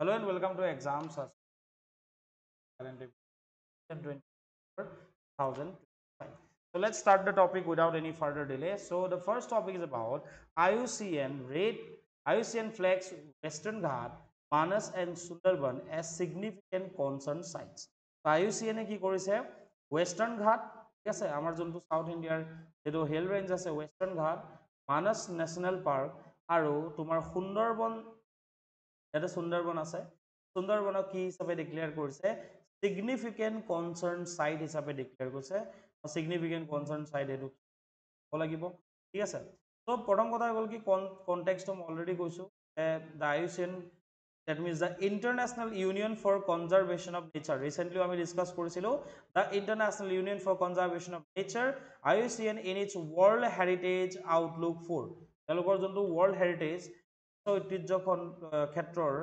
Hello and welcome to exams 2025. So let's start the topic without any further delay. So the first topic is about IUCN rate IUCN flags Western Ghat, Manas and Sundarban as significant concern sites. So IUCN কি কৰিছে Western Ghat ঠিক আছে আমাৰ যোনটো South Indiaৰ যেটো hill range আছে Western Ghat, Manas National Park আৰু তোমাৰ Sundarban এটা সুন্দৰবন আছে সুন্দৰবনক কি হিচাপে ডিক্লেয়াৰ কৰিছে সিগনিফিকেন্ট কনসাৰ্ন সাইট হিচাপে ডিক্লেয়াৰ কৰিছে সিগনিফিকেন্ট কনসাৰ্ন সাইট এটো হ'ব লাগিব ঠিক আছে তো প্ৰথম কথা হ'ল কি কনটেক্সট মই অলৰেডি কৈছো দা IUCN that means the International Union for Conservation of Nature recently আমি ডিসকাস কৰিছিলো the International Union for Conservation of Nature IUCN in its World Heritage Outlook 4 তেওঁলোকৰ যোনটো World Heritage ঐতিহ্য ক্ষেত্ৰৰ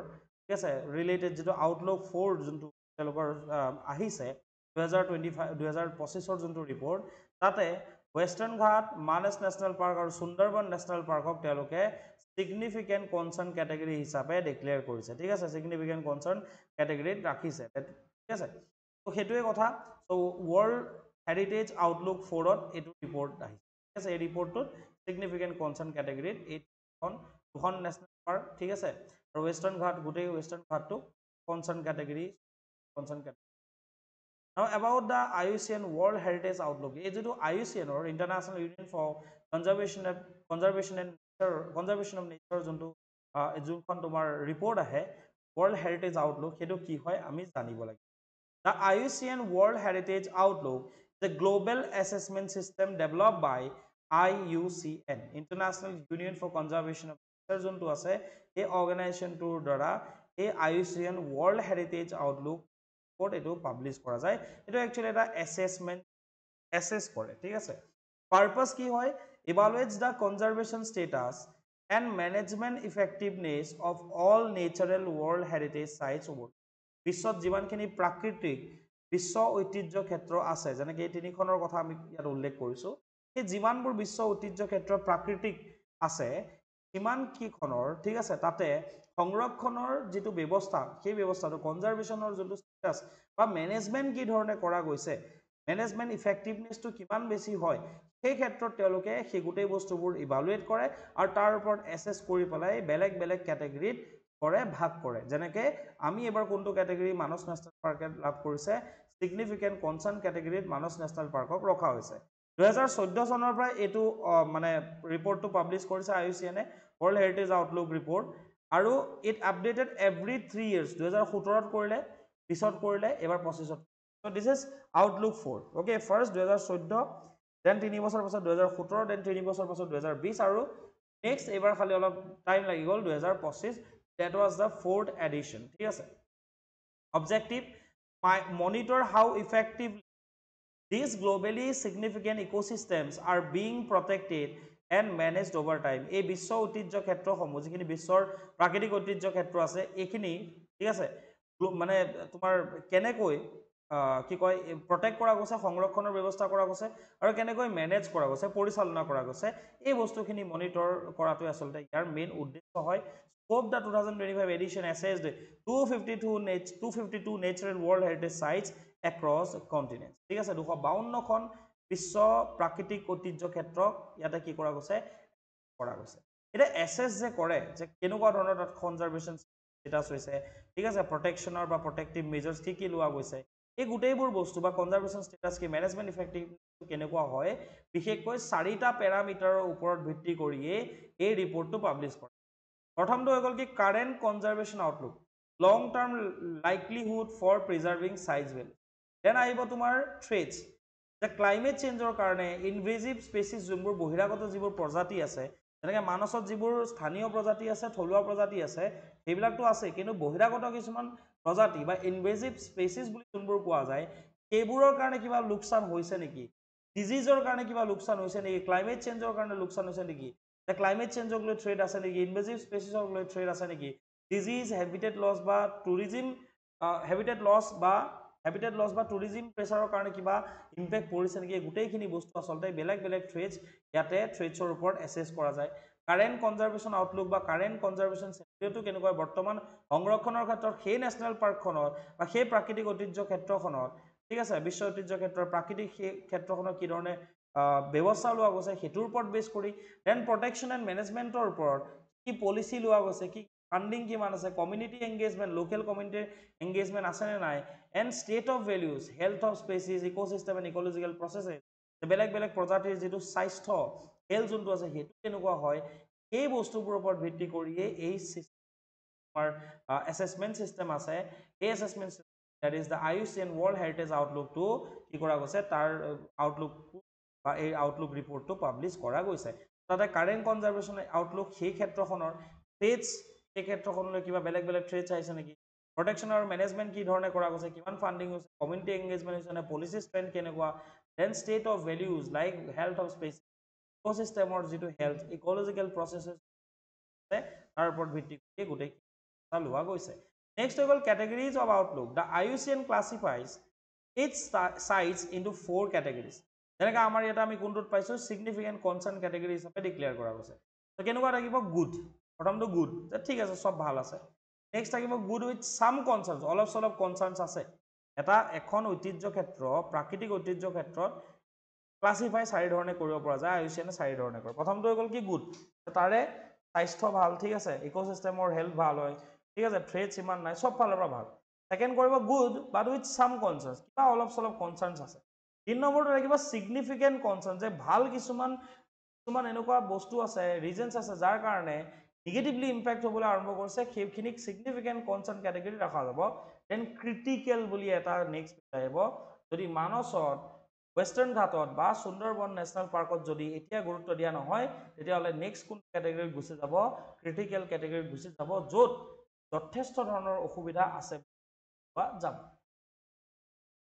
ঠিক আছে ৰিলেটেড যেটো আউটলুক 4 যোনটো তেওঁলোকৰ আহিছে 2025 যোনটো ৰিপৰ্ট তাতে ওয়েস্টাৰ্ন ঘাট মানস ন্যাশনাল পাৰ্ক আৰু সুন্দৰবন ন্যাশনাল পাৰ্কক তেওঁলোকে সিগনিফিকেন্ট কনসাৰ্ন ক্যাটেগৰি হিচাপে ডিক্লেয়াৰ কৰিছে ঠিক আছে সিগনিফিকেন্ট কনসাৰ্ন ক্যাটেগৰিত ৰাখিছে ঠিক আছে তো হেতুৱে কথা সো ওয়াৰ্ল্ড হেৰিটেজ আউটলুক 4ত এটো ৰিপৰ্ট আহিছে ঠিক আছে এই ৰিপৰ্টটোত সিগনিফিকেন্ট কনসাৰ্ন ক্যাটেগৰিত এইখন দুখন ন্যাশনাল পাৰ্ক ঠিক আছে আৰু ওয়েস্টার্ন ঘাট গোটেই ওয়েস্টার্ন ঘাটটো concern category Now about the IUCN World Heritage Outlook, এই যেটো IUCN or International Union for Conservation of Nature যোনটো যোনখন তোমাৰ ৰিপৰ্ট আহে World Heritage Outlook হেটো কি হয় আমি জানিব লাগিব The IUCN World Heritage Outlook is a global assessment system developed by IUCN International Union for Conservation of Nature যোনটো আছে এই অৰ্গানাইজেশনটোৰ দ্বাৰা এই IUCN World Heritage Outlook এটো পাবলিশ কৰা যায় এটো একচুয়ালি এটা অ্যাসেসমেন্ট অ্যাসেস কৰে ঠিক আছে পারপাস কি হয় evaluates the conservation status and management effectiveness of all natural world heritage sites বিশ্বত যিমানখিনি প্ৰাকৃতিক বিশ্ব ঐতিহ্য ক্ষেত্ৰ আছে যেনেকৈ এই তিনিখনৰ কথা আমি ইয়াত উল্লেখ কৰিছো সেই যিমানবোৰ বিশ্ব ঐতিহ্য ক্ষেত্ৰ প্ৰাকৃতিক আছে কিমান কি খনৰ ঠিক আছে তাতে সংৰক্ষণৰ যেটো ব্যৱস্থা সেই ব্যৱস্থাটো কনজাৰভেশনৰ যেটো স্ট্যাটাস বা ম্যানেজমেন্ট কি ধৰণে কৰা গৈছে ম্যানেজমেন্ট ইফেক্টিভনেসটো কিমান বেছি হয় সেই ক্ষেত্ৰত তেওঁলোকে সেই গোটেই বস্তুবোৰ ইভালুয়েট কৰে আৰু তাৰ ওপৰত এসেস কৰি পেলাই বেলেগ বেলেগ ক্যাটেগৰিত কৰে ভাগ কৰে যেনেকৈ আমি এবাৰ কোনটো ক্যাটেগৰি মানস ন্যাশনাল পাৰ্কে লাভ কৰিছে সিগনিফিকেন্ট কনসাৰ্ন ক্যাটেগৰিত মানস ন্যাশনাল পাৰ্কক ৰখা হৈছে 2014 চনৰ পৰা এটো মানে ৰিপৰ্টটো পাবলিশ কৰিছে IUCN World Heritage Outlook report আৰু ইট আপডেটেড এভৰি 3 ইয়াৰ্স 2017 ত কৰিলে পিছত কৰিলে এবাৰ 25 ত so this is outlook 4 okay first 2014 then 3 বছৰ পাছত 2017 দেন 3 বছৰ পাছত 2020 আৰু নেক্সট এবাৰ খালি অলপ টাইম লাগি গল 2025 that was the fourth edition ঠিক আছে objective monitor how effectively these globally significant ecosystems are being protected and managed over time এই বিশ্ব ঐতিহ্য ক্ষেত্ৰসমূহ যিখিনি বিশ্বৰ প্ৰাকৃতিক ঐতিহ্য ক্ষেত্ৰ আছে এইখিনি ঠিক আছে মানে তোমাৰ কেনেকৈ কি কয় প্ৰটেক্ট কৰা গৈছে সংৰক্ষণৰ ব্যৱস্থা কৰা গৈছে আৰু কেনেকৈ মেনেজ কৰা গৈছে পৰিচালনা কৰা গৈছে এই বস্তুখিনি মনিটৰ কৰাটো আসলতে ইয়াৰ মেইন উদ্দেশ্য হয় Scope the 2025 edition assessed 252 natural world heritage sites across continents ঠিক আছে 252 খন বিশ্ব প্ৰাকৃতিক ঐতিহ্য ক্ষেত্ৰক ইয়াতে কি কৰা গৈছে এটা এসেস যে কৰে যে কেনেকুৱা ধৰণৰ তাত কনজাৰভেশন স্ট্যাটাস হৈছে ঠিক আছে প্ৰটেকচনৰ বা প্ৰটেক্টিভ মেজাৰ্স কি লোৱা গৈছে এই গোটেইবোৰ বস্তু বা কনজাৰভেশন স্ট্যাটাস কি ম্যানেজমেন্ট ইফেক্টিভ কেনেকুৱা হয় বিশেষকৈ 4টা প্যাৰামিটাৰৰ ওপৰত ভিত্তি কৰিয়ে এই ৰিপৰ্টটো পাবলিশ কৰে প্ৰথমটো হৈ গল কি current conservation outlook long term likelihood for preserving সাইজ ভ্যালু দেন আহিব তোমাৰ থ্ৰেটস যে ক্লাইমেট চেঞ্জৰ কাৰণে ইনভেজিভ স্পেচিছ যোনবোৰ বহিৰাগত যিবোৰ প্ৰজাতি আছে যেনেকৈ মানসত যিবোৰ স্থানীয় প্ৰজাতি আছে থলুৱা প্ৰজাতি আছে সেইবিলাকতো আছে কিন্তু বহিৰাগত কিছুমান প্ৰজাতি বা ইনভেজিভ স্পেচিছ বুলি যোনবোৰ কোৱা যায় সেইবোৰৰ কাৰণে কিবা লোকচান হৈছে নেকি ডিজিজৰ কাৰণে কিবা লোকচান হৈছে নেকি ক্লাইমেট চেঞ্জৰ কাৰণে লোকচান হৈছে নেকি The climate change of trade আছে নেকি invasive species of trade আছে নেকি disease habitat loss বা tourism habitat loss বা tourism pressure কাৰণে কিবা impact পৰিছে নেকি গোটেইখিনি বস্তু আসলতে বেলেগ বেলেগ থ্ৰেটস ইয়াতে থ্ৰেটসৰ ওপৰত এসেস কৰা যায় কাৰেণ্ট কনজাৰভেশ্যন আউটলুক বা কাৰেণ্ট কনজাৰভেশ্যন চেনাৰিঅ'টো কেনেকুৱা বৰ্তমান সংৰক্ষণৰ ক্ষেত্ৰত সেই নেশ্যনেল পাৰ্কখনত বা সেই প্ৰাকৃতিক ঐতিহ্য ক্ষেত্ৰখনত ঠিক আছে বিশ্ব ঐতিহ্য ক্ষেত্ৰৰ প্ৰাকৃতিক সেই ক্ষেত্ৰখনত কি ধৰণে ব্যৱস্থা লোৱা গৈছে সেইটোৰ ওপৰত বেছ কৰি দেন প্ৰটেকশ্যন এণ্ড মেনেজমেণ্টৰ ওপৰত কি পলিচি লোৱা গৈছে কি ফাণ্ডিং কিমান আছে কমিউনিটি এংগেজমেণ্ট লোকেল কমিউনিটিৰ এংগেজমেণ্ট আছেনে নাই and state of values health of species ecosystem and ecological processes বেলেগ বেলেগ প্ৰজাতিৰ যিটো স্বাস্থ্য হেল্থ যোনটো আছে সেইটো কেনেকুৱা হয় এই বস্তুবোৰৰ ওপৰত ভিত্তি কৰিয়ে এই আমাৰ এছেছমেণ্ট ছিষ্টেম আছে এই assessment that is the IUCN World Heritage Outlook to কি কৰা গৈছে তাৰ আউটলুক বা এই আউটলুক ৰিপৰ্টটো পাব্লিছ কৰা গৈছে তাতে কাৰেণ্ট কনজাৰভেশ্যন আউটলুক সেই ক্ষেত্ৰখনৰ থ্ৰেটছ সেই ক্ষেত্ৰখনলৈ কিবা বেলেগ বেলেগ থ্ৰেটছ আহিছে নেকি প্ৰটেকশ্যন আৰু মেনেজমেণ্ট কি ধৰণে কৰা গৈছে কিমান ফাণ্ডিং হৈছে কমিউনিটি এংগেজমেণ্ট হৈছে নে পলিচি ষ্ট্ৰেণ্থ কেনেকুৱা then state of values like health of species ইক'চিষ্টেমৰ যিটো হেল্থ ইক'লজিকেল প্ৰচেছেছ তাৰ ওপৰত ভিত্তি কৰি গোটেই লোৱা গৈছে Next of all categories of outlook. The IUCN classifies its sites into 4 categories. যেনেকৈ আমাৰ ইয়াতে আমি কোনটোত পাইছোঁ significant concern category হিচাপে ডিক্লেয়াৰ কৰা গৈছে তো কেনেকুৱা থাকিব গুড প্ৰথমটো গুড যে ঠিক আছে সব ভাল আছে নেক্সট থাকিব গুড উইথ সাম কনচাৰ্নছ অলপ চলপ কনচাৰ্নছ আছে এটা এখন ঐতিহ্য ক্ষেত্ৰ প্ৰাকৃতিক ঐতিহ্য ক্ষেত্ৰত ক্লাছিফাই 4 ধৰণে কৰিব পৰা যায় আইউচিএনে 4 ধৰণে কৰে প্ৰথমটো হৈ গ'ল কি গুড তাৰে স্বাস্থ্য ভাল ঠিক আছে ইক'চিষ্টেমৰ হেল্থ ভাল হয় ঠিক আছে থ্ৰেটছ ইমান নাই সব ফালৰ পৰা ভাল সেকেন্ড কৰিব গুড বাট উইথ সাম কনচাৰ্নছ কিবা অলপ চলপ কনচাৰ্নছ আছে 3 নম্বৰটো থাকিব সিগনিফিকেন্ট কনচাৰ্ন যে ভাল কিছুমান এনেকুৱা বস্তু আছে ৰিজনছ আছে যাৰ কাৰণে নিগেটিভলি ইম্পেক্ট হ'বলৈ আৰম্ভ কৰিছে সেইখিনিক সিগনিফিকেন্ট কনচাৰ্ন কেটেগৰী ৰখা যাব দেন ক্ৰিটিকেল বুলি এটা নেক্সট আহিব যদি মানসত ৱেষ্টাৰ্ণ ঘাটত বা সুন্দৰবন নেশ্যনেল পাৰ্কত যদি এতিয়া গুৰুত্ব দিয়া নহয় তেতিয়াহ'লে নেক্সট কোন কেটেগৰীত গুচি যাব ক্ৰিটিকেল কেটেগৰীত গুচি যাব য'ত যথেষ্ট ধৰণৰ অসুবিধা আছে বা যাব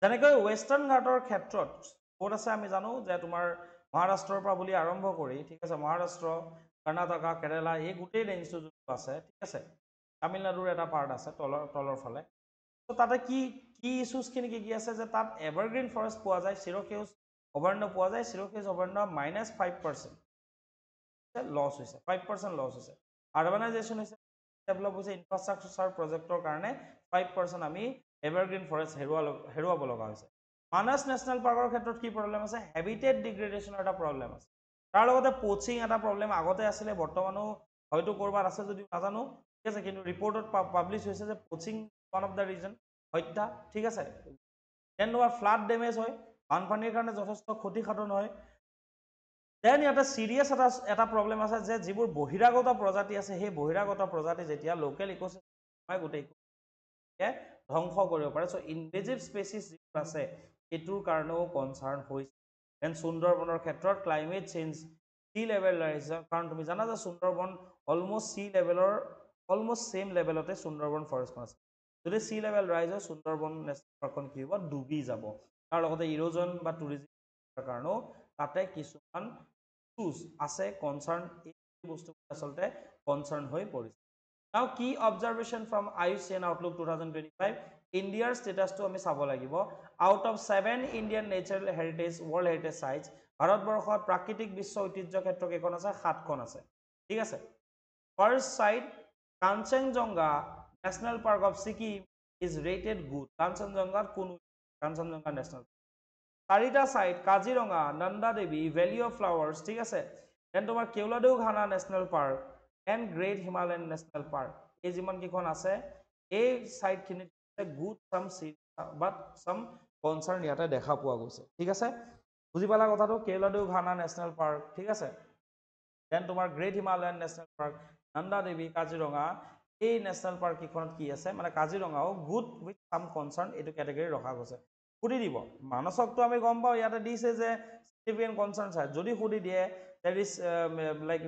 যেনেকৈ ৱেষ্টাৰ্ণ ঘাটৰ ক্ষেত্ৰত ক'ত আছে আমি জানো যে তোমাৰ মহাৰাষ্ট্ৰৰ পৰা বুলি আৰম্ভ কৰি ঠিক আছে মহাৰাষ্ট্ৰ কৰ্ণাটকা কেৰেলা এই গোটেই ৰেঞ্জটো যোনটো আছে ঠিক আছে তামিলনাডুৰ এটা পাৰ্ট আছে তলৰ ফালে তো তাতে কি ইছ্যুজখিনি কি আছে যে তাত এভাৰগ্ৰীণ ফৰেষ্ট পোৱা যায় চিৰসেউজ অভয়াৰণ্য পোৱা যায় চিৰসেউজ অভয়াৰণ্য -5% লছ হৈছে 5% লছ হৈছে আৰবানাইজেশ্যন হৈছে ডেভেলপ হৈছে ইনফ্ৰাষ্ট্ৰাকচাৰ প্ৰজেক্টৰ কাৰণে 5% আমি এভাৰগ্ৰীণ ফৰেষ্ট হেৰুৱাব লগা হৈছে মানস নেশ্যনেল পাৰ্কৰ ক্ষেত্ৰত কি প্ৰব্লেম আছে হেবিটেট ডিগ্ৰেডেশ্যনৰ এটা প্ৰব্লেম আছে তাৰ লগতে পোচিং এটা প্ৰব্লেম আগতে আছিলে বৰ্তমানো হয়তো ক'ৰবাত আছে যদি নাজানো ঠিক আছে কিন্তু ৰিপৰ্টত পাব্লিছ হৈছে যে poaching one of the reason হত্যা ঠিক আছে দেন তোমাৰ ফ্লাড ডেমেজ হয় বানপানীৰ কাৰণে যথেষ্ট ক্ষতিসাধন হয় দেন ইয়াতে চিৰিয়াছ এটা প্ৰব্লেম আছে যে যিবোৰ বহিৰাগত প্ৰজাতি আছে সেই বহিৰাগত প্ৰজাতি যেতিয়া লোকেল ইক'চিষ্টেম গোটেই ধ্বংস কৰিব পাৰে চ' ইনভেজিভ স্পেচিছ যিবোৰ আছে সেইটোৰ কাৰণেও কনচাৰ্ণ হৈছে দেন সুন্দৰবনৰ ক্ষেত্ৰত ক্লাইমেট চেঞ্জ সি লেভেল ৰাইজ কাৰণ তুমি জানা যে সুন্দৰবন অলমষ্ট সি লেভেলৰ অলমষ্ট ছেম লেভেলতে সুন্দৰবন ফৰেষ্টখন আছে যদি সি লেভেল ৰাইজ হয় সুন্দৰবন নেশ্যনেল পাৰ্কখন কি হ'ব ডুবি যাব তাৰ লগতে ইৰোজন বা টুৰিজিমৰ কাৰণেও তাতে কিছুমান ইছ্যুজ আছে কনচাৰ্ণ এই বস্তুবোৰ আচলতে কনচাৰ্ণ হৈ পৰিছে Now key observation from IUCN Outlook 2025 India's status to আমি চাব লাগিব out of 7 Indian natural heritage world heritage sites ভাৰতবৰ্ষত প্ৰাকৃতিক বিশ্ব ঐতিহ্য ক্ষেত্ৰ কেইখন আছে 7খন আছে ঠিক আছে first site Kanchenjunga National Park of Sikkim is rated good Kanchenjunga কোন Kanchenjunga National চাৰিটা site Kaziranga Nanda Devi valley of flowers ঠিক আছে দেন তোমাৰ Keoladeo Ghana national park and great Himalayan national park এই যিমান কেইখন আছে এই সাইটখিনিত good sum but some concerned ইয়াতে দেখা পোৱা গৈছে ঠিক আছে বুজি পালা কথাটো কেওলাদেউ ঘানা নেশ্যনেল পাৰ্ক ঠিক আছে দেন তোমাৰ great Himalayan national park Nanda Devi Kaziranga এই নেশ্যনেল পাৰ্ক কেইখনত কি আছে মানে কাজিৰঙাও গুড উইথ সাম কনচাৰ্ণ এইটো কেটেগৰী ৰখা গৈছে সুধি দিব মানসকটো আমি গম পাওঁ ইয়াতে দিছে যে সিগনিফিকেন্ট কনচাৰ্ন আছে যদি সুধি দিয়ে there is like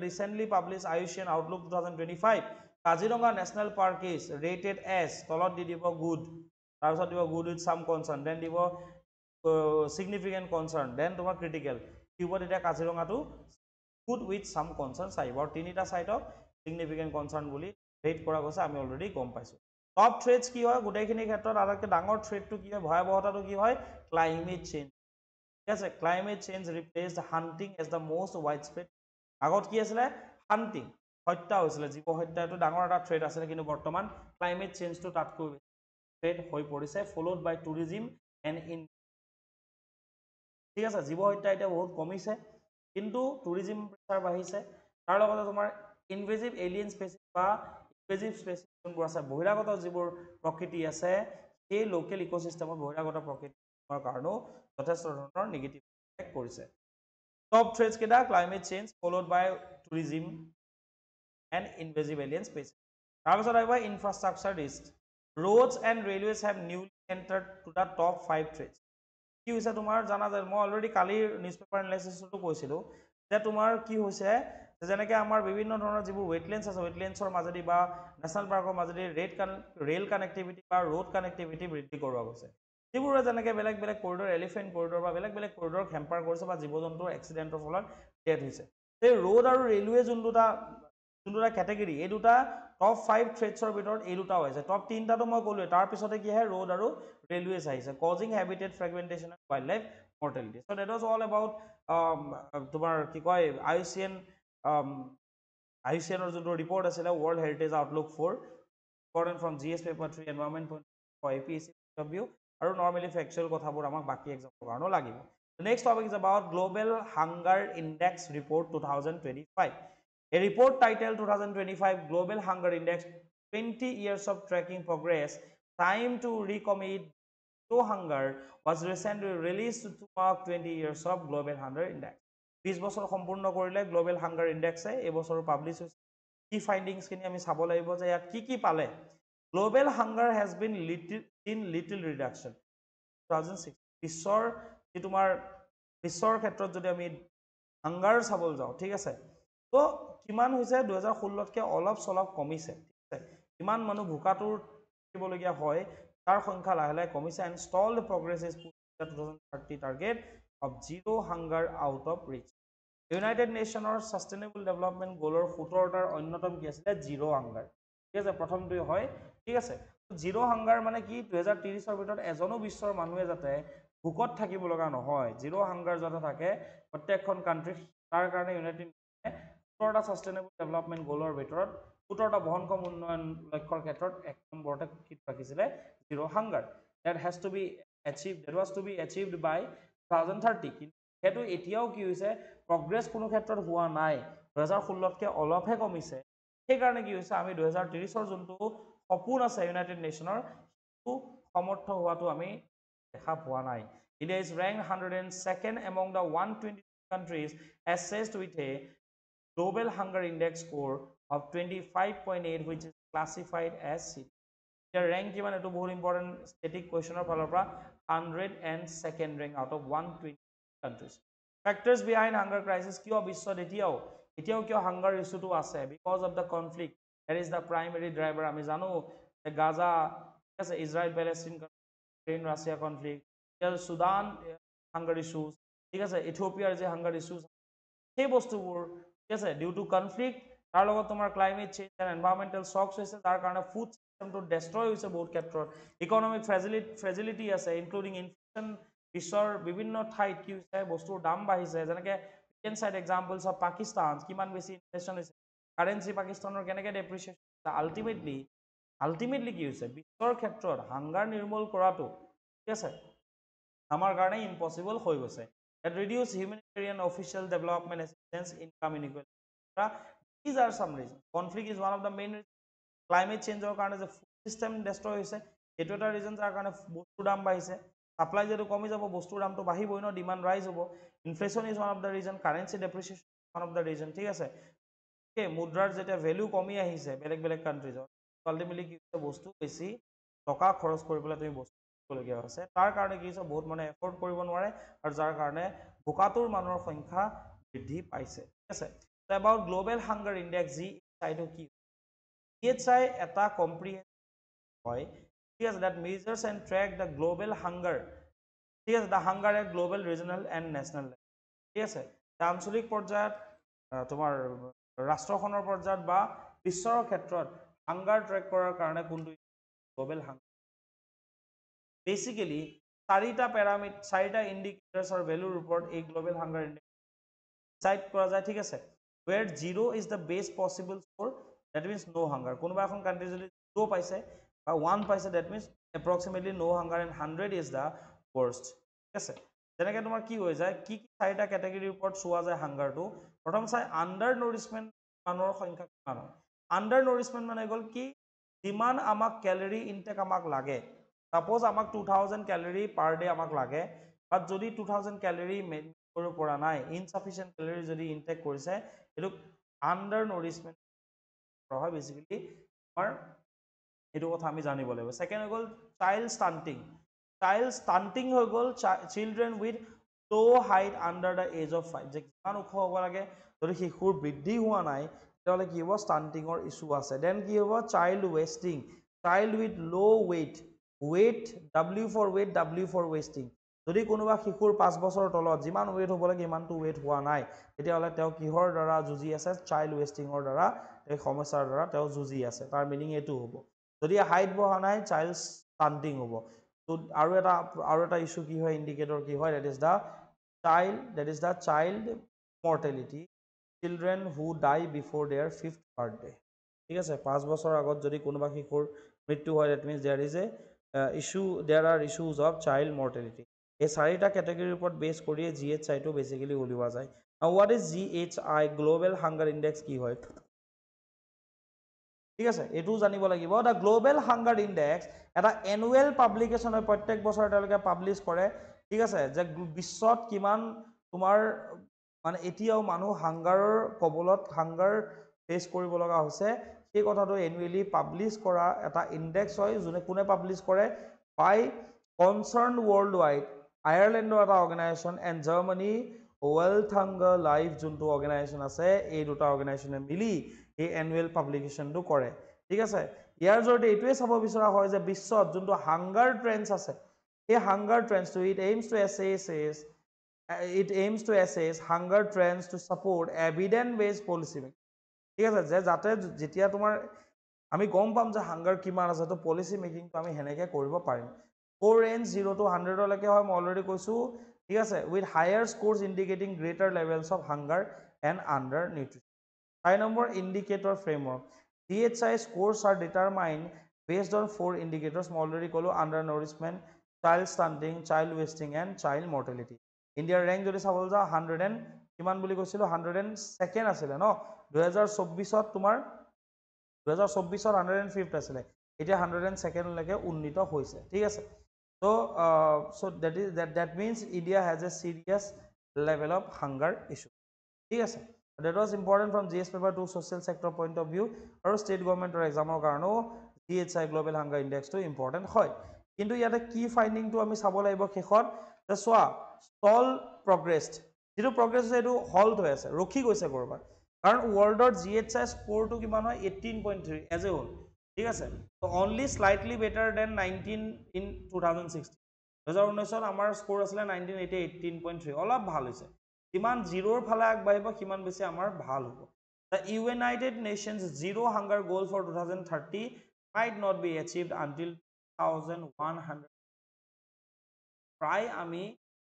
recently published IUCN Outlook 2025 Kaziranga National Park is rated as তলত দি দিব good তাৰপিছত দিব good with some concern then দিব significant concern then তোমাৰ critical দিব তেতিয়া কাজিৰঙাটো good with some concern আহিব আৰু তিনিটা সাইটক significant concern বুলি ৰেট কৰা গৈছে আমি অলৰেডি গম পাইছোঁ টপ থ্ৰেটছ কি হয় গোটেইখিনি ক্ষেত্ৰত আটাইতকৈ ডাঙৰ থ্ৰেটটো কি হয় ভয়াৱহতাটো কি হয় ক্লাইমেট চেঞ্জ ঠিক আছে climate change replace hunting as the most widespread আগত কি আছিলে শান্তি হত্যা হৈছিলে জীৱ হত্যা এটো ডাঙৰ এটা থ্ৰেট আছিলে কিন্তু বৰ্তমান ক্লাইমেট চেঞ্জটো তাতকৈ থ্ৰেট হৈ পৰিছে followed by tourism and in ঠিক আছে জীৱ হত্যা এতিয়া বহুত কমিছে কিন্তু টুৰিজিম প্ৰেচাৰ বাঢ়িছে তাৰ লগতে তোমাৰ ইনভেজিভ এলিয়েন স্পেচিছ বা ইনভেজিভ স্পেচিছ যোনবোৰ আছে বহিৰাগত যিবোৰ প্ৰকৃতি আছে সেই লোকেল ইক'চিষ্টেমত বহিৰাগত প্ৰকৃতিৰ কাৰণেও যথেষ্ট ধৰণৰ নিগেটিভ ইফেক্ট কৰিছে টপ থ্ৰেটছ কেইটা climate change followed by tourism and invasive alien species তাৰপিছত আহিব infrastructure risk roads and railways have newly entered to the top 5 threats কি হৈছে তোমাৰ জানা যে মই অলৰেডি কালি নিউজ পেপাৰ এনালাইচিছটো কৈছিলোঁ যে তোমাৰ কি হৈছে যেনেকৈ আমাৰ বিভিন্ন ধৰণৰ যিবোৰ ৱেটলেণ্ডছ আছে ৱেটলেণ্ডছৰ মাজেদি বা নেশ্যনেল পাৰ্কৰ মাজেদি ৰেল কানেক্টিভিটি বা ৰোড কানেক্টিভিটি বৃদ্ধি কৰোৱা গৈছে যিবোৰে যেনেকৈ বেলেগ বেলেগ কৰিডৰ এলিফেণ্ট কৰিডৰ বা বেলেগ বেলেগ কৰিডৰ হেম্পাৰ কৰিছে বা জীৱ জন্তুৰ এক্সিডেণ্টৰ ফলত ডেথ হৈছে সেই ৰোড আৰু ৰেলৱে যোনটো এটা কেটেগৰী এই দুটা টপ 5 থ্ৰেটছৰ ভিতৰত এই দুটাও আহিছে টপ 3টাটো মই ক'লোৱে তাৰ পিছতে কি আহে ৰোড আৰু ৰেলৱেজ আহিছে causing habitat fragmentation and wild life mortality so' that was all about তোমাৰ কি কয় IUCNৰ যোনটো ৰিপৰ্ট আছিলে world heritage outlook for important from GS paper 3 environment APSC point of view আৰু নৰ্মেলি ফেকচুৱেল কথাবোৰ আমাক বাকী এক্সামৰ কাৰণেও লাগিব next topic is about global hunger index report 2025 A report titled 2025 Global Hunger Index 20 Years of Tracking Progress Time to Recommit to Hunger was recently released to mark 20 years of Global Hunger Index 20 বছৰ সম্পূৰ্ণ কৰিলে global hunger ইণ্ডেক্সে এই বছৰ publish হৈছে কি ফাইণ্ডিংছখিনি আমি চাব লাগিব যে ইয়াত কি পালে global hunger has been little reduction 2006 বিশ্বৰ যি তোমাৰ বিশ্বৰ ক্ষেত্ৰত যদি আমি হাংগাৰ চাবলৈ যাওঁ ঠিক আছে তো কিমান হৈছে 2016তকৈ অলপ চলপ কমিছে ঠিক আছে কিমান মানুহ ভোকাটোৰ থাকিবলগীয়া হয় তাৰ সংখ্যা লাহে লাহে কমিছে and stalled progress is 2030 target of zero' hunger out of reach united নেশ্যনৰ ছাষ্টেইনেবল ডেভেলপমেণ্ট গ'লৰ 17টাৰ অন্যতম কি আছিলে জিৰ' হাংগাৰ ঠিক আছে প্ৰথমটোৱে হয় ঠিক আছে জিৰ' হাংগাৰ মানে কি 2030ৰ ভিতৰত এজনো বিশ্বৰ মানুহে যাতে ভোকত থাকিব লগা নহয় জিৰ' হাংগাৰ যাতে থাকে প্ৰত্যেকখন কাণ্ট্ৰিত তাৰ কাৰণে ইউনাইটেড 17টা ছাষ্টেইনেবল ডেভেলপমেণ্ট গ'লৰ ভিতৰত 17টা বহনক্ষম উন্নয়ন লক্ষ্যৰ ক্ষেত্ৰত এক নম্বৰতে কি ৰাখিছিলে zero' hunger that was to be achieved by 2030 কিন্তু সেইটো এতিয়াও কি হৈছে প্ৰগ্ৰেছ কোনো ক্ষেত্ৰত হোৱা নাই 2016তকৈ অলপহে কমিছে সেইকাৰণে কি হৈছে আমি 2030ৰ যোনটো সপোন আছে ইউনাইটেড নেশ্যনৰ সেইটো সমৰ্থ হোৱাটো আমি দেখা পোৱা নাই India is ranked 102nd among the 120 countries assessed with a global hunger index score of 25.8 which is classified as C the rank given to बहुत important static questioner फाলৰ পৰা 102nd rank out of 120 countries factors behind hunger crisis কিয় বিশ্বত এতিয়াও কিয় hunger issue টো আছে because of the conflict that is the primary driver আমি জানো গাজা আছে Israel Palestine Ukraine Russia conflict Sudan hunger issues ঠিক আছে ইথিওপিয়াৰ যে hunger issues সেই বস্তুবোৰ ঠিক আছে ডিউ টু কনফ্লিক্ট তাৰ লগত তোমাৰ ক্লাইমেট চেঞ্জ এণ্ড এনভাইৰনমেণ্টেল শ্বকছ হৈছে তাৰ কাৰণে ফুড চিষ্টেমটো ডেষ্ট্ৰয় হৈছে বহুত ক্ষেত্ৰত ইকনমিক ফ্ৰেজিলিটি আছে ইনক্লুডিং ইনফ্লেশ্যন বিশ্বৰ বিভিন্ন ঠাইত কি হৈছে বস্তুৰ দাম বাঢ়িছে যেনেকৈ Indian side examples of Pakistan কিমান বেছি ইনফ্লেশ্যন হৈছে কাৰেঞ্চি পাকিস্তানৰ কেনেকৈ ডেপ্ৰিচিয়েশ্যন আল্টিমেটলি কি হৈছে বিশ্বৰ ক্ষেত্ৰত হাংগাৰ নিৰ্মূল কৰাটো ঠিক আছে আমাৰ কাৰণে ইম্পচিবল হৈ গৈছে that reduce humanitarian official development assistance income inequality these are some reasons conflict is one of the main reasons climate change or কাৰণে যে food system destroy হৈছে এটো এটা ৰিজন যাৰ কাৰণে বস্তুৰ দাম বাঢ়িছে সাপ্লাই যেটো কমি যাব বস্তুৰ দামটো বাঢ়িবই ন ডিমান্ড ৰাইজ হ'ব inflation is one of the reason currency depreciation one of the reason ঠিক আছে কে মুদ্ৰাৰ যেতিয়া ভ্যালু কমি আহিছে বেলেগ বেলেগ কান্ট্ৰিজত আল্টিমেটলি কি হৈছে বস্তু বেছি টকা খৰচ কৰিবলৈ তুমি বস্তু কিনিবলগীয়া হৈছে তাৰ কাৰণে কি হৈছে বহুত মানে এফৰ্ড কৰিব নোৱাৰে আৰু যাৰ কাৰণে ভোকাতুৰ মানুহৰ সংখ্যা বৃদ্ধি পাইছে ঠিক আছে so about global hunger index জি চাইটো কি EHI এটা কম্প্ৰিহেনছিভ হয় ঠিক আছে that measures and track the global hunger ঠিক আছে the hunger at global regional and national level ঠিক আছে আঞ্চলিক পৰ্যায়ত তোমাৰ ৰাষ্ট্ৰখনৰ পৰ্যায়ত বা বিশ্বৰ ক্ষেত্ৰত হাংগাৰ ট্ৰেক কৰাৰ কাৰণে কোনটো গ্লোবেল হাংগাৰ বেসিক্যালি চাৰিটা ইন্ডিকেটৰ্ছৰ ভ্যালুৰ ওপৰত এই গ্লোবেল হাংগাৰ ইন্ডেক্স ডিসাইড কৰা যায় ঠিক আছে where 0 is the best possible score, that means no hunger. কোনোবা এখন country যদি 0 পাইছে বা 1 পাইছে, that means approximately no hunger, and 100 is the worst. ঠিক আছে, যেনেকৈ তোমাৰ কি হৈ যায়, কি কি চাৰিটা কেটেগৰীৰ ওপৰত চোৱা যায় হাংগাৰটো। প্ৰথম চাই আণ্ডাৰ নৰিছমেণ্ট মানুহৰ সংখ্যা কিমান হয়। আণ্ডাৰ নৰিছমেণ্ট মানে গ'ল কি, যিমান আমাক কেলৰি ইনটেক আমাক লাগে, সাপোজ আমাক 2000 কেলৰি পাৰ ডে আমাক লাগে, বাট যদি 2000 কেলৰি মেইনটেইন কৰিব পৰা নাই, ইনসাফিচিয়েণ্ট কেলৰি যদি ইনটেক কৰিছে, এইটো আণ্ডাৰ নৰিছমেণ্ট হয় বেচিকেলি আমাৰ, এইটো কথা আমি জানিব লাগিব। সেকেন্ড হৈ গ'ল চাইল্ড ষ্টান্টিং। চাইল্ড ষ্টান্টিং হৈ গ'ল children with low height under the age of 5, যে কিমান ওখ হ'ব লাগে, যদি শিশুৰ বৃদ্ধি হোৱা নাই তেতিয়াহ'লে কি হ'ব, ষ্টান্টিঙৰ ইছ্যু আছে। দেন কি হ'ব, child wasting, child with low weight, weight W for weight, W for wasting, যদি কোনোবা শিশুৰ 5 বছৰৰ তলত যিমান ৱেইট হ'ব লাগে ইমানটো ৱেইট হোৱা নাই, তেতিয়াহ'লে তেওঁ কিহৰ দ্বাৰা যুঁজি আছে, চাইল্ড ৱেষ্টিঙৰ দ্বাৰা, এই সমস্যাৰ দ্বাৰা তেওঁ যুঁজি আছে। তাৰ মিনিং এইটো হ'ব। যদি হাইট বঢ়া নাই, চাইল্ড ষ্টান্টিং হ'ব। আৰু এটা ইছ্যু কি হয়, ইণ্ডিকেটৰ কি হয়, that is the child mortality, children who die before their 5th birthday. ঠিক আছে, 5 বছৰ আগত যদি কোনোবা শিশুৰ মৃত্যু হয়, that means there are issues of child mortality. এই চাৰিটা কেটেগৰীৰ ওপৰত বেছ কৰিয়ে GHI-টো বেচিকেলি উলিওৱা যায়। Now what is GHI, global hunger index কি হয়, ঠিক আছে, এইটোও জানিব লাগিব। দ্য গ্লোবেল হাংগাৰ ইনডেক্স এটা এনুৱেল পাব্লিকেশ্যন হয়, প্ৰত্যেক বছৰে তেওঁলোকে পাব্লিছ কৰে। ঠিক আছে, যে বিশ্বত কিমান তোমাৰ মানে এতিয়াও মানুহ হাংগাৰৰ কবলত, হাংগাৰ ফেচ কৰিব লগা হৈছে, সেই কথাটো এনুৱেলি পাব্লিছ কৰা এটা ইনডেক্স হয়। কোনে পাব্লিছ কৰে, বাই কনচাৰ্ণ ৱৰ্ল্ড ৱাইড, আয়াৰলেণ্ডৰ এটা organisation, and Germany wealth hunger life যোনটো অৰ্গেনাইজেশ্যন আছে, এই দুটা অৰ্গেনাইজেশ্যনে মিলি এই এনুৱেল পাব্লিকেশ্যনটো কৰে। ঠিক আছে, ইয়াৰ জৰিয়তে এইটোৱে চাব বিচৰা হয় যে বিশ্বত যোনটো হাংগাৰ ট্ৰেণ্ডছ আছে, এই hunger ট্ৰেণ্ডছটো it aims to assess hunger trends to support evidence based policy making. ঠিক আছে, যে যাতে যেতিয়া তোমাৰ আমি গম পাম যে হাংগাৰ কিমান আছে, তো পলিচি মেকিংটো আমি সেনেকৈ কৰিব পাৰিম। স্ক'ৰ ৰেঞ্জ 0 to 100 লৈকে হয়, মই অলৰেডি কৈছোঁ। ঠিক আছে, with higher scores indicating greater levels of hunger and under nutrition. 5 number indicator framework. GHI scores are determined based on 4 indicators. মই অলৰেডি ক'লোঁ, under nourishment, child stunting, child wasting and child mortality. ইণ্ডিয়াৰ rank যদি চাবলৈ যাওঁ, 100 কিমান বুলি কৈছিলোঁ, 102nd আছিলে ন, 2024ত তোমাৰ 2024ত 105th আছিলে, এতিয়া 102লৈকে উন্নীত হৈছে। ঠিক আছে, so that means India has a serious level of hunger issue. ঠিক আছে, that was important from GS paper to social sector point of view, আৰু ষ্টেট গভৰ্ণমেণ্টৰ এক্সামৰ কাৰণেও GHI গ্লোবেল হাংগাৰ ইনডেক্সটো ইম্পৰ্টেণ্ট হয়। কিন্তু ইয়াতে কি ফাইণ্ডিংটো আমি চাব লাগিব শেষত, যে চোৱা, ষ্টল প্ৰগ্ৰেছ, যিটো প্ৰগ্ৰেছ আছে সেইটো হল্ট হৈ আছে, ৰখি গৈছে ক'ৰবাত, কাৰণ ৱৰ্ল্ডৰ GHI স্ক'ৰটো কিমান হয়, 18.3 এজ এ হ'ল। ঠিক আছে, only slightly better than 19 in 2016। 2019ত আমাৰ স্ক'ৰ আছিলে 19, এতিয়া 18.3, অলপ ভাল হৈছে। যিমান জিৰ'ৰ ফালে আগবাঢ়িব সিমান বেছি আমাৰ ভাল হ'ব। The United Nations Zero Hunger Goal for 2030 might not be achieved until 2100. প্ৰায় আমি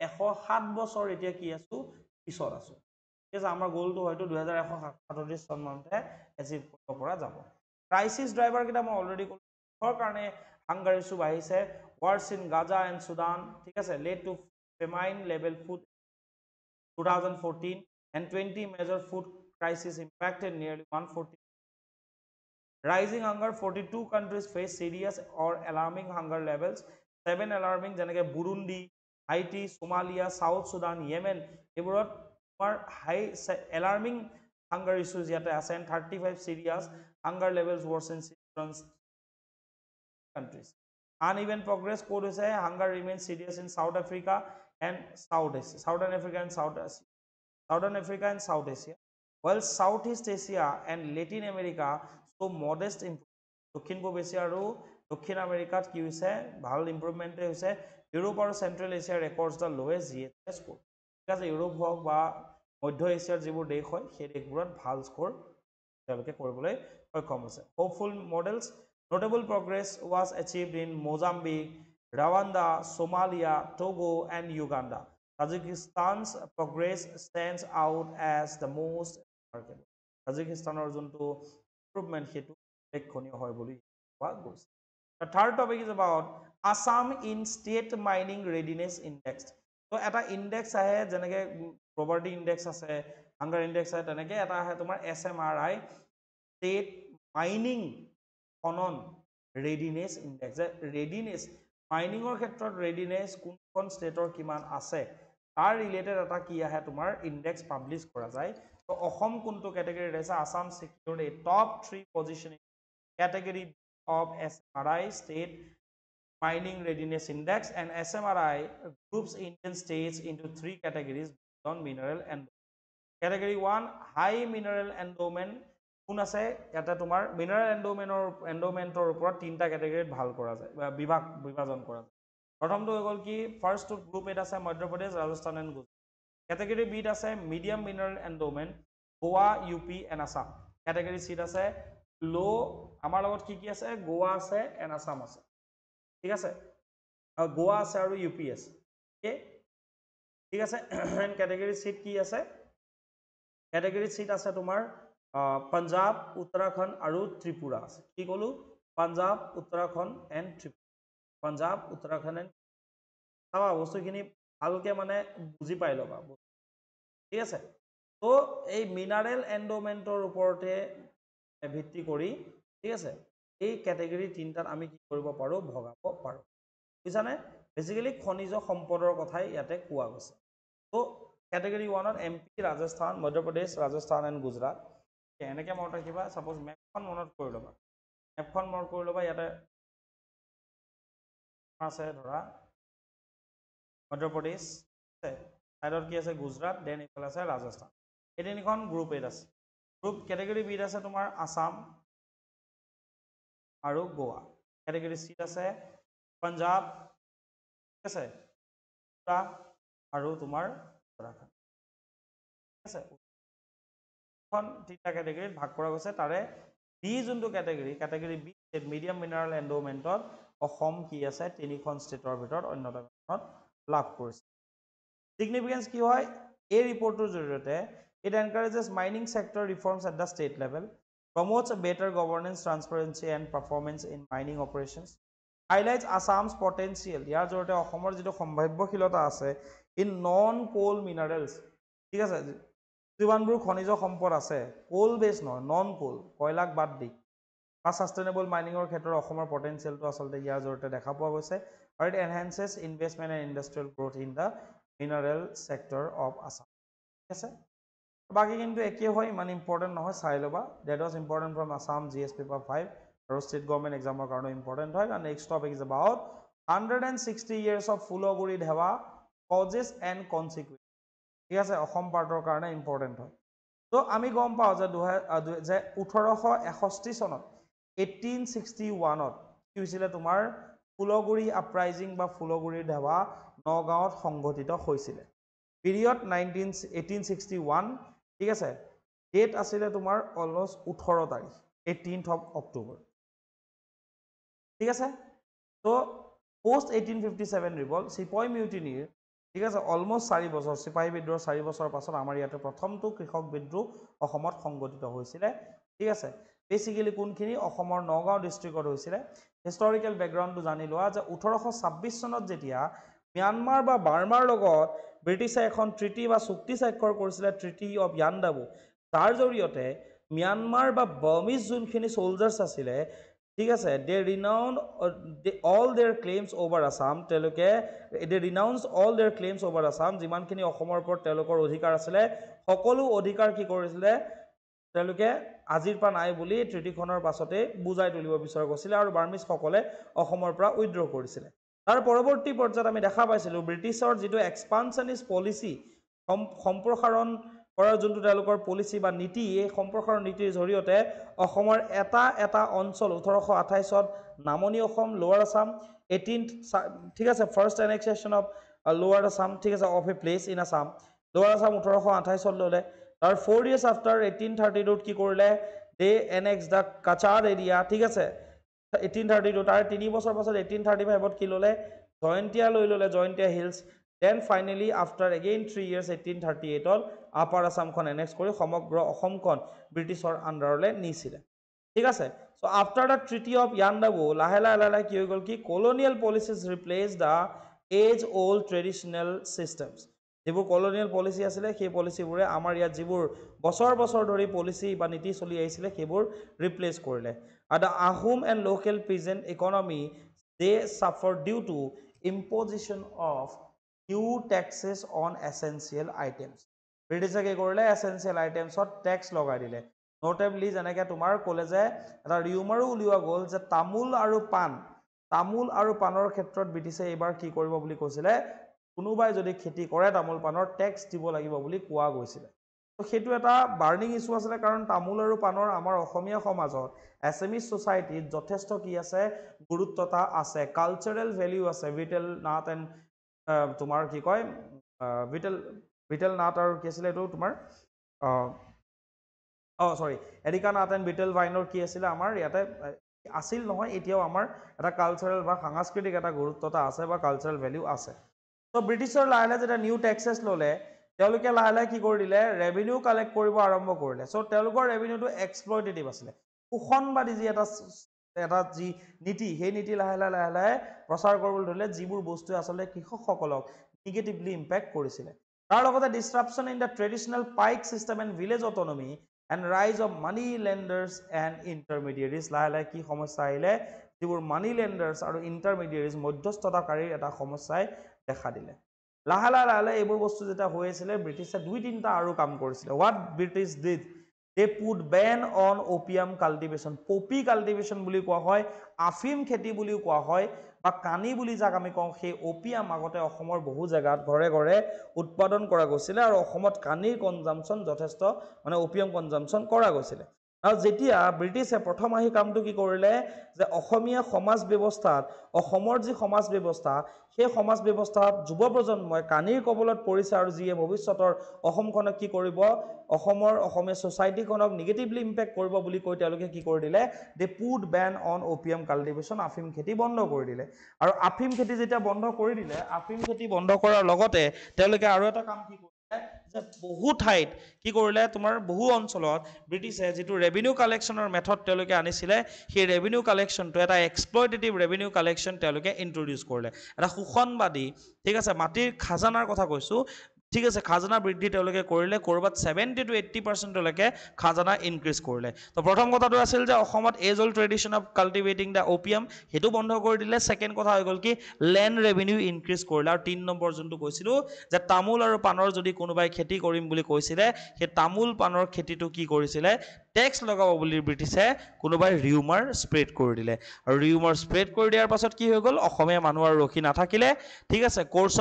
107 বছৰ এতিয়া কি আছো, পিছত আছো। ঠিক আছে, আমাৰ গ'লটো হয়তো 2137 চন মানতে এচিভ কৰিব পৰা যাব। ক্ৰাইচিছ ড্ৰাইভাৰ কেইটা মই অলৰেডি ক'লো, কিহৰ কাৰণে হাংগাৰ ইছ্যু বাঢ়িছে, wars in Gaza and Sudan. ঠিক আছে, led to famine level food 2014 and 20 major food crises impacted nearly 140. Rising hunger, 42 countries face serious or alarming hunger levels. 7 alarming যেনেকে বুৰুণ্ডি, হাইটি, Somalia, south Sudan, Yemen, এইবোৰত তোমাৰ হাই এলাৰ্মিং hunger issues ইয়াতে আছে, and 35 serious hunger levels worsen in countries. Uneven progress ক'ত হৈছে, hunger remains serious in South Africa and South Asia, Southern Africa and South Asia, while Southeast Asia and Latin America show modest improvement. দক্ষিণ পূব Asia আৰু দক্ষিণ আমেৰিকাত কি হৈছে, ভাল ইম্প্ৰুভমেণ্টে হৈছে। ইউৰোপ আৰু চেণ্ট্ৰেল এছিয়াৰ records the lowest GHI score. ঠিক আছে, ইউৰোপ হওক বা মধ্য এছিয়াৰ যিবোৰ দেশ হয়, সেই দেশবোৰত ভাল স্ক'ৰ তেওঁলোকে কৰিবলৈ সক্ষম হৈছে। Hopeful medals, notable progress was achieved in Mozambique, Rwanda, Somalia, Togo and Uganda. Kazakhstan's progress stands out as the most remarkable কাজাকিস্তানৰ যোনটো ইম্প্ৰুভমেণ্ট সেইটো উল্লেখনীয় হয় বুলি কোৱা গৈছে The third topic is about Assam in State Mining Readiness Index. So, এটা index আহে যেনেকে property index আছে, hunger index আছে, তেনেকে এটা আহে তোমাৰ SMRI State Mining খনন Readiness Index. Readiness mining ৰ ক্ষেত্ৰত readiness কোনখন ষ্টেটৰ কিমান আছে তাৰ ৰিলেটেড এটা কি আহে তোমাৰ ইনডেক্স পাবলিছ কৰা যায় তো অসম কোনটো ক্যাটাগৰীত আছে Assam secured a top 3 position in category of SMRI State Mining Readiness Index and SMRI groups Indian states into 3 categories based on mineral endowment. Category 1 high mineral endowment কোন আছে এটা তোমাৰ মিনাৰেল এন্ডোমেন্টৰ ওপৰত তিনটা ক্যাটাগৰীত ভাল কৰা যায় বা বিভাজন কৰা যায় প্ৰথমটো হৈ গল কি ফাৰ্স্ট গ্ৰুপ এটা আছে Madhya Pradesh Rajasthan and Gujarat category B আছে medium mineral endowment Goa UP and Assam category C আছে লো আমাৰ লগত কি আছে গোৱা আছে এণ্ড আসাম আছে ঠিক আছে গোৱা আছে আৰু ইউপি আছে ওকে ঠিক আছে এণ্ড ক্যাটাগৰী সি কি আছে ক্যাটাগৰী সি আছে তোমাৰ পাঞ্জাব উত্তৰাখণ্ড আৰু ত্ৰিপুৰা আছে কি কলো পাঞ্জাব উত্তৰাখণ্ড এণ্ড ত্ৰিপুৰা পাঞ্জাব উত্তৰাখণ্ড এণ্ড চাবা বস্তুখিনি ভালকে মানে বুজি পাই ল'বা ঠিক আছে তো এই মিনাৰেল এন্ডোমেন্টৰ ওপৰতে ভিত্তি কৰি ঠিক আছে এই ক্যাটাগৰী তিনটাত আমি কি কৰিব পাৰো ভগাব পাৰো বুজিছানে বেসিক্যালি খনিজ সম্পদৰ কথাই ইয়াতে কোৱা গৈছে তো category 1 to MP Rajasthan Madhya Pradesh Rajasthan and Gujarat এনেকে মনত ৰাখিবা সাপোজ মেপখন মনত কৰি ল'বা মেপখন মনত কৰি ল'বা ইয়াতে আছে ধৰা মধ্যপ্ৰদেশ আছে সাইডত কি আছে গুজৰাট দেন ইফালে আছে ৰাজস্থান এই তিনিখন গ্ৰুপ এত আছে গ্ৰুপ ক্যাটাগৰী বি আছে তোমাৰ আসাম আৰু গোৱা ক্যাটাগৰী সি আছে পাঞ্জাব ঠিক আছে আৰু তোমাৰ উত্তৰাখণ্ড ঠিক আছে খন তিনটা ক্যাটাগৰীত ভাগ কৰা গৈছে তাৰে বি যোনটো category B medium mineral এন্ডোমেন্টত Assam কি আছে তিনিখন ষ্টেটৰ ভিতৰত অন্যতম লাভ কৰিছে সিগনিফিকেন্স কি হয় এই ৰিপৰ্টৰ জৰিয়তে it encourages mining sector reforms at the state level promotes a better governance transparency and performance in mining operations highlights Assam's potential ইয়াৰ জৰিয়তে অসমৰ যেটো সম্ভাৱ্যশীলতা আছে in non coal minerals ঠিক আছে যিমানবোৰ খনিজ সম্পদ আছে কোল বেস নহয় নন কোল কয়লাক বাদ দি বা সাস্টেইনেবল মাইনিংৰ ক্ষেত্ৰত অসমৰ পটেনশিয়েলটো আসলতে ইয়াৰ জৰিয়তে দেখা পোৱা গৈছে আৰু it enhances investment and industrial growth in the mineral sector of Assam ঠিক আছে বাকি কিন্তু একে হয় ইমান ইম্পৰ্টেন্ট নহয় চাই লবা that was important from Assam GS paper 5 আৰু ষ্টেট গভৰ্ণমেণ্ট এক্সামৰ কাৰণে ইম্পৰ্টেন্ট হয় আৰু next topic is about 160 years of Phulaguri Dhewa causes and consequences ঠিক আছে অসম পাৰ্টৰ কাৰণে ইম্পৰ্টেন্ট হয় তো আমি গম পাও যে 1861 চনত 1861 ত কি হৈছিল তোমাৰ ফুলগুৰি আপৰাইজিং বা ফুলগুৰি ধেৱা নগাঁৱত সংঘটিত হৈছিল পিৰিয়ড 1861 ঠিক আছে ডেট আছিলে তোমাৰ অলমোস্ট 18 তাৰিখ 18th of October ঠিক আছে তো পোষ্ট 1857 ৰিভল সিপাহী মিউটিনিৰ ঠিক আছে অলমোস্ট 4 বছৰ সিপাহী বিদ্ৰোহৰ 4 বছৰ পাছত আমাৰ ইয়াতে প্ৰথমটো কৃষক বিদ্ৰোহ অসমত সংঘটিত হৈছিল ঠিক আছে বেসিক্যালি কোনখিনি অসমৰ নগাঁও ডিস্ট্ৰিক্টত হৈছিল হিষ্টৰিকেল ব্যাকগ্ৰাউণ্ডটো জানি লোৱা যে 1826 চনত যেতিয়া म्यांमार বা বাৰ্মাৰ লগত ব্ৰিটিছে এখন ট্ৰিটি বা চুক্তি স্বাক্ষৰ কৰিছিল ট্ৰিটি অফ ইয়ান্দাবু তাৰ জৰিয়তে म्यांमार বা বাৰ্মিজ যোনখিনি সোলজাৰ্ছ আছিল ঠিক আছে they renounced all their claims over Assam তেলকে they renounce all their claims over Assam যিমানখিনি অসমৰ ওপৰত তেওঁলোকৰ অধিকাৰ আছিল সকলো অধিকাৰ কি কৰিছিল তেওঁলোকে আজিৰ পৰা নাই বুলি ট্ৰিটিখনৰ পাছতে বুজাই তুলিব বিচৰা গৈছিল আৰু বাৰ্মিজ সকলে অসমৰ পৰা উইথড্ৰ কৰিছিল তাৰ পৰৱৰ্তী পৰ্যায়ত আমি দেখা পাইছিলো ব্ৰিটিছৰ যেটো এক্সপানশনিষ্ট পলিসি সম্প্ৰসাৰণ কৰাৰ যোনটো তেওঁলোকৰ পলিসি বা নীতি এই সম্প্ৰসাৰণ নীতিৰ জৰিয়তে অসমৰ এটা অঞ্চল 1828 ত নামনি অসম লোৱাৰ আসাম 18th ঠিক আছে ফাৰ্স্ট এনেক্সেশন অফ লোৱাৰ আসাম ঠিক আছে of a place in Assam লোৱাৰ আসাম 1828 ত ললে তাৰ 4 years after 1832 কি কৰিলে দে এনেক্স দা কাচাৰ এৰিয়া ঠিক আছে 1832 তাৰ 3 বছৰ পাছত 1835 ত কি ললে জয়ন্তীয়া লৈ ললে Jaintia hills then finally after again 3 years 1838 ত আপাৰ আসামখন এনেক্স কৰি সমগ্ৰ অসমখন ব্ৰিটিছৰ আণ্ডাৰলৈ নিছিলে ঠিক আছে so after the treaty of Yandabu লাহে লাহে কি হৈ গ'ল কি colonial policies replaced the age old traditional systems যিবোৰ colonial policy আছিলে সেই পলিচিবোৰে আমাৰ ইয়াত যিবোৰ বছৰ বছৰ ধৰি পলিচি বা নীতি চলি আহিছিলে সেইবোৰ ৰিপ্লেচ কৰিলে আৰু the Ahom and local peasant economy they suffered due to imposition of new taxes on essential items ব্ৰিটিছে কি কৰিলে essential items টেক্স লগাই দিলে নোটেবলি যেনেকৈ তোমাৰ ক'লে যে এটা ৰিউমাৰো উলিওৱা গ'ল যে তামোল আৰু পাণৰ ক্ষেত্ৰত ব্ৰিটিছে এইবাৰ কি কৰিব বুলি কৈছিলে কোনোবাই যদি খেতি কৰে তামোল পাণৰ টেক্স দিব লাগিব বুলি কোৱা গৈছিলে তো সেইটো এটা বাৰ্নিং ইছ্যু আছিলে কাৰণ তামোল আৰু পাণৰ আমাৰ অসমীয়া সমাজত এছএমইজ ছ'চাইটিত যথেষ্ট কি আছে গুৰুত্বতা আছে কালচাৰেল ভেলিউ আছে ভিটেল নাট এণ্ড তোমাৰ কি কয় ভিটেল নাট আৰু কি আছিলে এইটো তোমাৰ সৰি এৰিকা নাট এণ্ড বিটেল ভাইনৰ কি আছিলে আমাৰ ইয়াতে আছিল নহয় এতিয়াও আমাৰ এটা কালচাৰেল বা সাংস্কৃতিক এটা গুৰুত্বতা আছে বা কালচাৰেল ভেলিউ আছে তো ব্ৰিটিছৰ লাহে লাহে যেতিয়া নিউ টেক্সেছ ল'লে তেওঁলোকে লাহে লাহে কি কৰি দিলে ৰেভিনিউ কালেক্ট কৰিব আৰম্ভ কৰিলে চ' তেওঁলোকৰ ৰেভিনিউটো এক্সপ্লয়টেটিভ আছিলে শোষণবাদী যি এটা যি নীতি সেই নীতি লাহে লাহে প্ৰচাৰ কৰিবলৈ ধৰিলে যিবোৰ বস্তুৱে আচলতে কৃষকসকলক নিগেটিভলি ইম্পেক্ট কৰিছিলে তাৰ লগতে disruption in the traditional paik system and village autonomy and rise of money lenders and intermediaries লাহে লাহে কি সমস্যা আহিলে যিবোৰ মানি লেণ্ডাৰ্ছ আৰু ইণ্টাৰমিডিয়েৰিজ মধ্যস্থতাকাৰীৰ এটা সমস্যাই দেখা দিলে লাহে লাহে এইবোৰ বস্তু যেতিয়া হৈ আছিলে ব্ৰিটিছে দুই তিনিটা আৰু কাম কৰিছিলে what British did they put ban on opium cultivation poppy cultivation বুলি কোৱা হয় আফিম খেতি বুলি কোৱা হয় বা কানি বুলি যাক আমি কওঁ সেই ওপিয়াম আগতে অসমৰ বহু জায়গাত ঘৰে ঘৰে উৎপাদন কৰা গৈছিলে আৰু অসমত কানিৰ কনজাম্পচন যথেষ্ট মানে ওপিয়াম কনজাম্পচন কৰা গৈছিলে আৰু যেতিয়া ব্ৰিটিছে প্ৰথম আহি কামটো কি কৰিলে যে অসমীয়া সমাজ ব্যৱস্থাত অসমৰ যি সমাজ ব্যৱস্থা সেই সমাজ ব্যৱস্থাত যুৱ প্ৰজন্মই কানিৰ কবলত পৰিছে আৰু যিয়ে ভৱিষ্যতৰ অসমখনক কি কৰিব অসমীয়া ছ'চাইটিখনক নিগেটিভলি ইম্পেক্ট কৰিব বুলি কৈ তেওঁলোকে কি কৰি দিলে দে put Ben on opium cultivation আফিম খেতি বন্ধ কৰি দিলে আৰু আফিম খেতি যেতিয়া বন্ধ কৰি দিলে আফিম খেতি বন্ধ কৰাৰ লগতে তেওঁলোকে আৰু এটা কাম কি কৰিলে যে বহু ঠাইত কি কৰিলে তোমাৰ বহু অঞ্চলত ব্ৰিটিছে যিটো ৰেভিনিউ কালেকশ্যনৰ মেথড তেওঁলোকে আনিছিলে সেই ৰেভিনিউ কালেকশ্যনটো এটা এক্সপ্লয়টেটিভ ৰেভিনিউ কালেকশ্যন তেওঁলোকে ইন্ট্ৰডিউচ কৰিলে এটা শোষণবাদী ঠিক আছে মাটিৰ খাজানাৰ কথা কৈছোঁ ঠিক আছে খাজানা বৃদ্ধি তেওঁলোকে কৰিলে ক'ৰবাত 70 to 80% খাজানা ইনক্ৰিজ কৰিলে তো প্ৰথম কথাটো আছিল যে অসমত age old tradition of cultivating the opium সেইটো বন্ধ কৰি দিলে ছেকেণ্ড কথা হৈ গ'ল কি লেণ্ড ৰেভিনিউ ইনক্ৰিজ কৰিলে আৰু 3 নম্বৰ যোনটো কৈছিলোঁ যে তামোল আৰু পাণৰ যদি কোনোবাই খেতি কৰিম বুলি কৈছিলে সেই তামোল পাণৰ খেতিটো কি কৰিছিলে টেক্স লগাব বুলি ব্ৰিটিছে কোনোবাই ৰিউমাৰ স্প্ৰেড কৰি দিলে আৰু ৰিউমাৰ স্প্ৰেড কৰি দিয়াৰ পাছত কি হৈ গ'ল অসমীয়া মানুহ আৰু ৰখি নাথাকিলে ঠিক আছে কোৰ্ছ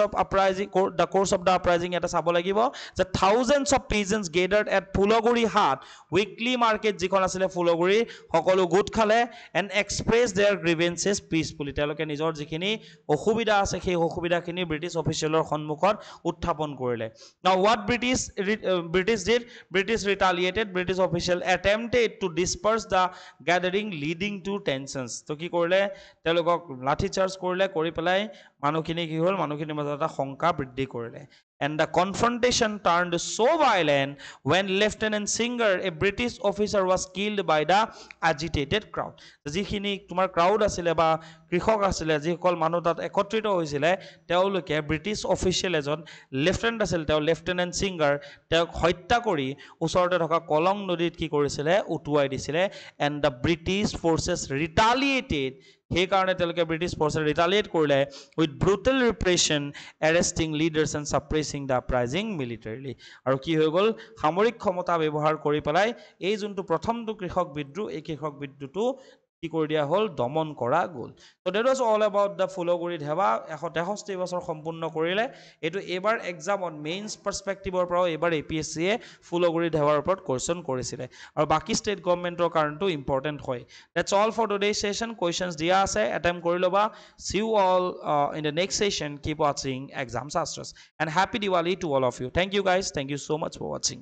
অফ দ্য আপৰাইজিং এটা চাব লাগিব যে থাউজেণ্ডছ অফ পিজেন্টছ গেডাৰ্ড এট ফুলগুৰি হাট উইকলি মাৰ্কেট যিখন আছিলে ফুলগুৰি সকলো গোট খালে এণ্ড এক্সপ্ৰেছ দেয়াৰ গ্ৰিভেঞ্চেছ পিচফুলি তেওঁলোকে নিজৰ যিখিনি অসুবিধা আছে সেই অসুবিধাখিনি ব্ৰিটিছ অফিচিয়েলৰ সন্মুখত উত্থাপন কৰিলে now what British did British retaliated British official attempted to disperse the gathering leading to tensions তো কি কৰিলে তেওঁলোকক লাঠি চাৰ্জ কৰিলে কৰি পেলাই মানুহখিনি কি হ'ল মানুহখিনিৰ মাজত এটা শংকা বৃদ্ধি কৰিলে and the confrontation turned so violent when Lieutenant Singer a British officer was killed by the agitated crowd যিখিনি তোমাৰ ক্ৰাউড আছিলে বা কৃষক আছিলে যিসকল মানুহ তাত একত্ৰিত হৈছিলে তেওঁলোকে ব্ৰিটিছ অফিচিয়েল এজন লেফটেনেণ্ট আছিল তেওঁ লেফটেনেণ্ট সিংগাৰ তেওঁক হত্যা কৰি ওচৰতে থকা কলং নদীত কি কৰিছিলে উটুৱাই দিছিলে and the British forces retaliated সেইকাৰণে তেওঁলোকে ব্ৰিটিছ ফৰ্চে ৰিটালিয়েট কৰিলে with brutal repression arresting leaders and suppressing the uprising militarily আৰু কি হৈ গ'ল সামৰিক ক্ষমতা ব্যৱহাৰ কৰি পেলাই এই যোনটো প্ৰথমটো কৃষক বিদ্ৰোহ এই কৃষক বিদ্ৰোহটো কি কৰি দিয়া হ'ল দমন কৰা গ'ল তো that was all about the Phulaguri Dhewa 163 বছৰ সম্পূৰ্ণ কৰিলে এইটো এইবাৰ এক্সামত মেইনছ পাৰ্চপেক্টিভৰ পৰাও এইবাৰ APSCয়ে ফুলগুৰি ধেৱাৰ ওপৰত কুৱেশ্যন কৰিছিলে আৰু বাকী ষ্টেট গভৰ্ণমেণ্টৰ কাৰণেতো ইম্পৰ্টেণ্ট হয় that's all for today session questions দিয়া আছে এটেম্প কৰি ল'বা see you all in the next session keep watching exam sastras and happy Diwali to all of you thank you guys thank you so much for watching